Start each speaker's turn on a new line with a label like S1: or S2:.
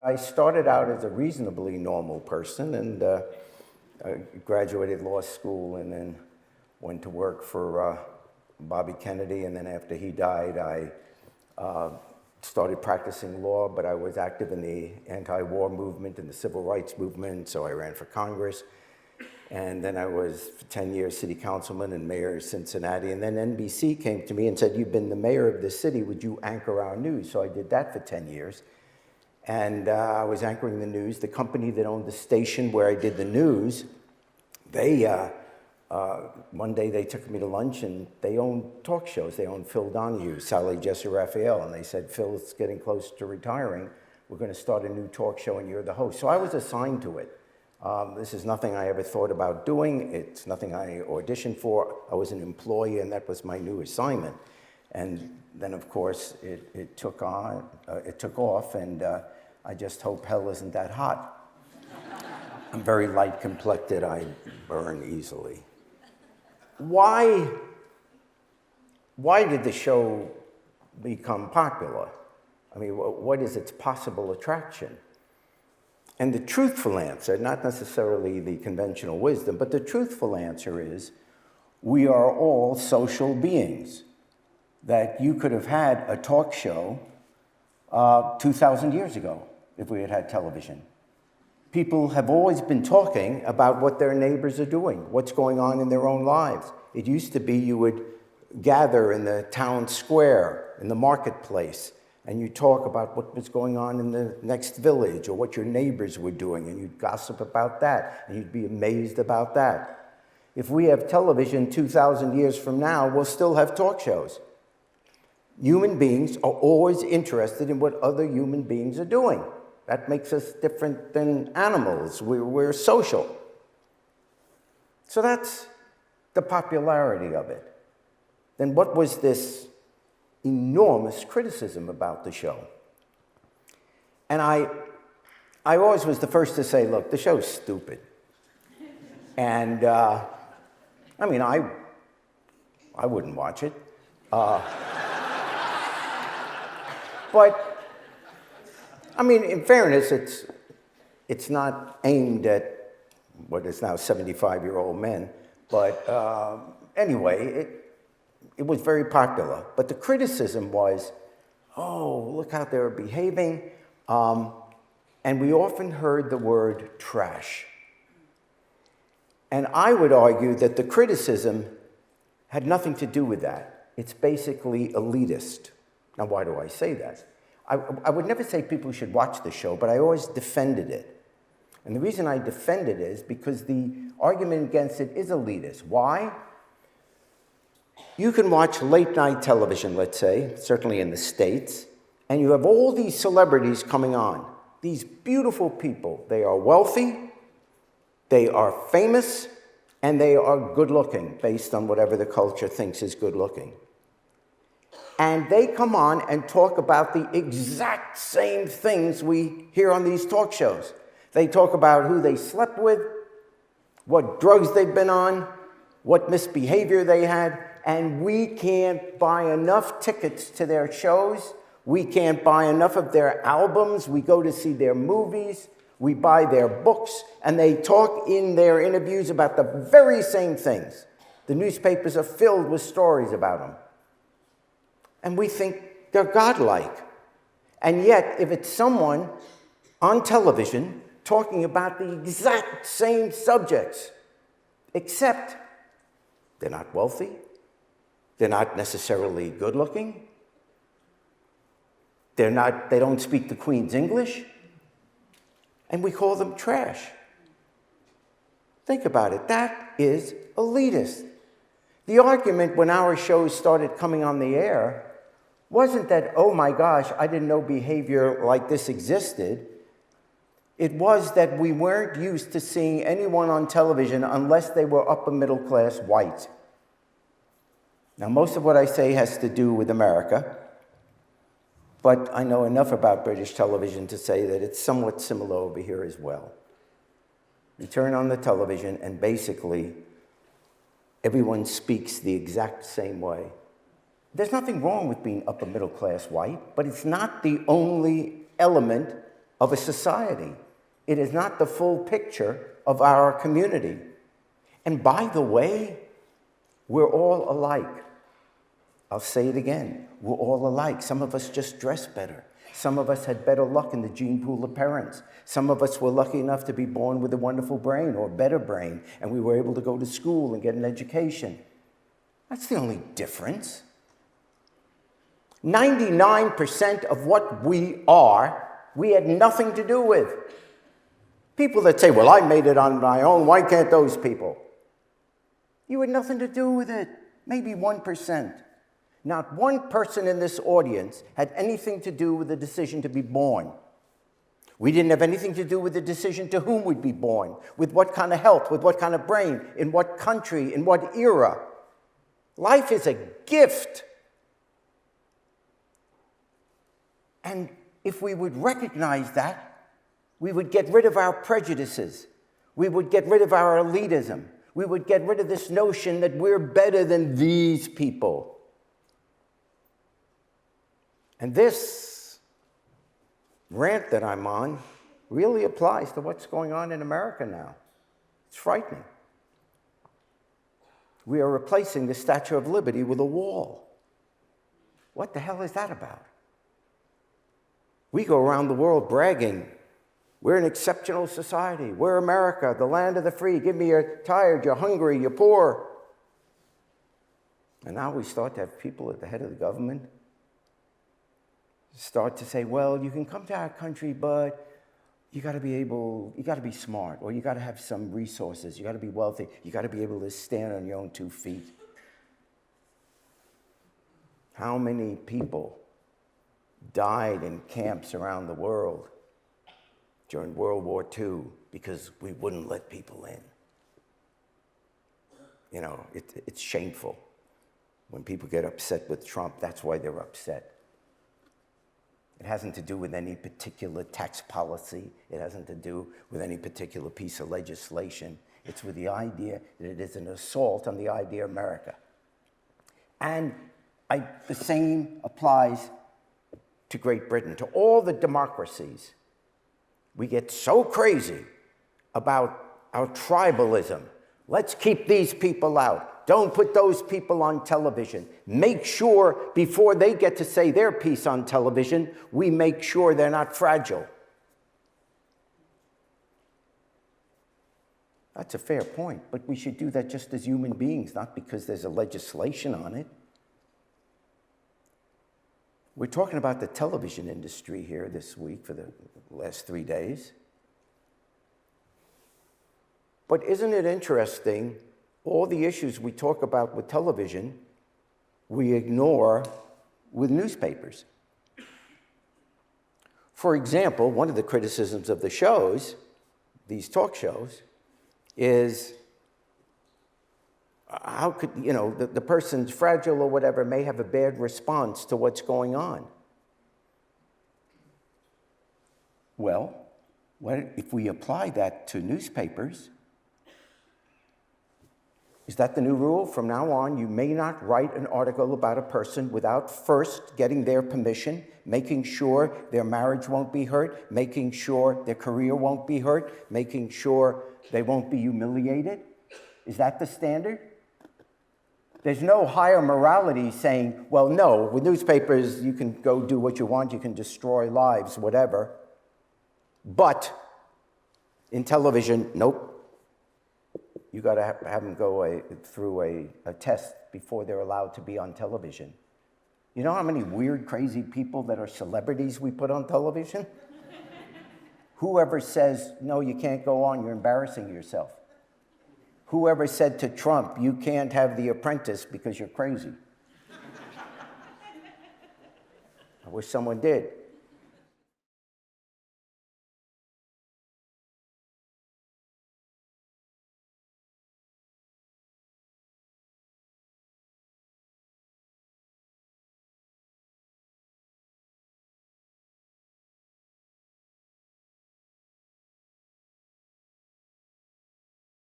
S1: I started out as a reasonably normal person, and I graduated law school and then went to work for Bobby Kennedy, and then after he died, I started practicing law, but I was active in the anti-war movement and the civil rights movement, so I ran for Congress. And then I was, for 10 years, city councilman and mayor of Cincinnati. And then NBC came to me and said, "You've been the mayor of this city, would you anchor our news?" So I did that for 10 years. And I was anchoring the news. The company that owned the station where I did the news, they, one day they took me to lunch, and they own talk shows. They own Phil Donahue, Sally Jesse Raphael, and they said, "Phil's getting close to retiring. We're going to start a new talk show, and you're the host." So I was assigned to it. This is nothing I ever thought about doing. It's nothing I auditioned for. I was an employee, and that was my new assignment. And then, of course, it took off, and I just hope hell isn't that hot. I'm very light complected. I burn easily. Why did the show become popular? I mean, what is its possible attraction? And the truthful answer, not necessarily the conventional wisdom, but the truthful answer is, we are all social beings. That you could have had a talk show 2,000 years ago if we had had television. People have always been talking about what their neighbors are doing, what's going on in their own lives. It used to be you would gather in the town square, in the marketplace, and you talk about what was going on in the next village or what your neighbors were doing, and you'd gossip about that, and you'd be amazed about that. If we have television 2,000 years from now, we'll still have talk shows. Human beings are always interested in what other human beings are doing. That makes us different than animals. We're social. So that's the popularity of it. Then what was this enormous criticism about the show? And I always was the first to say, look, the show's stupid. And I mean, I wouldn't watch it. But I mean, in fairness, it's not aimed at what is now 75-year-old men. But anyway, it was very popular. But the criticism was, oh, look how they're behaving. And we often heard the word trash. And I would argue that the criticism had nothing to do with that. It's basically elitist. Now, why do I say that? I would never say people should watch the show, but I always defended it. And the reason I defended it is because the argument against it is elitist. Why? You can watch late-night television, let's say, certainly in the States, and you have all these celebrities coming on, these beautiful people. They are wealthy, they are famous, and they are good-looking, based on whatever the culture thinks is good-looking. And they come on and talk about the exact same things we hear on these talk shows. They talk about who they slept with, what drugs they've been on, what misbehavior they had, and we can't buy enough tickets to their shows. We can't buy enough of their albums. We go to see their movies. We buy their books, and they talk in their interviews about the very same things. The newspapers are filled with stories about them. And we think they're godlike. And yet, if it's someone on television talking about the exact same subjects, except they're not wealthy, they're not necessarily good-looking, they don't speak the Queen's English, and we call them trash. Think about it. That is elitist. The argument when our shows started coming on the air wasn't that, oh my gosh, I didn't know behavior like this existed. It was that we weren't used to seeing anyone on television unless they were upper middle class white. Now, most of what I say has to do with America, but I know enough about British television to say that it's somewhat similar over here as well. You turn on the television and basically everyone speaks the exact same way. There's nothing wrong with being upper middle class white, but it's not the only element of a society. It is not the full picture of our community. And by the way, we're all alike. I'll say it again. We're all alike. Some of us just dress better. Some of us had better luck in the gene pool of parents. Some of us were lucky enough to be born with a wonderful brain or a better brain, and we were able to go to school and get an education. That's the only difference. 99% of what we are, we had nothing to do with. People that say, well, I made it on my own, why can't those people? You had nothing to do with it. Maybe 1%. Not one person in this audience had anything to do with the decision to be born. We didn't have anything to do with the decision to whom we'd be born, with what kind of health, with what kind of brain, in what country, in what era. Life is a gift. And if we would recognize that, we would get rid of our prejudices. We would get rid of our elitism. We would get rid of this notion that we're better than these people. And this rant that I'm on really applies to what's going on in America now. It's frightening. We are replacing the Statue of Liberty with a wall. What the hell is that about? We go around the world bragging, we're an exceptional society. We're America, the land of the free. Give me you're tired, you're hungry, you're poor. And now we start to have people at the head of the government start to say, well, you can come to our country, but you got to be smart, or you got to have some resources. You got to be wealthy. You got to be able to stand on your own 2 feet. How many people died in camps around the world during World War II because we wouldn't let people in? You know, it's shameful. When people get upset with Trump, that's why they're upset. It hasn't to do with any particular tax policy. It hasn't to do with any particular piece of legislation. It's with the idea that it is an assault on the idea of America. And the same applies to Great Britain, to all the democracies. We get so crazy about our tribalism. Let's keep these people out. Don't put those people on television. Make sure before they get to say their piece on television, we make sure they're not fragile. That's a fair point, but we should do that just as human beings, not because there's a legislation on it. We're talking about the television industry here this week for the last 3 days. But isn't it interesting, all the issues we talk about with television, we ignore with newspapers. For example, one of the criticisms of the shows, these talk shows, is how could, the person's fragile or whatever may have a bad response to what's going on. Well, if we apply that to newspapers, is that the new rule? From now on, you may not write an article about a person without first getting their permission, making sure their marriage won't be hurt, making sure their career won't be hurt, making sure they won't be humiliated? Is that the standard? There's no higher morality saying, well, no, with newspapers, you can go do what you want, you can destroy lives, whatever. But in television, nope. You got to have them go through a test before they're allowed to be on television. You know how many weird, crazy people that are celebrities we put on television? Whoever says, no, you can't go on, you're embarrassing yourself. Whoever said to Trump, you can't have The Apprentice because you're crazy. I wish someone did.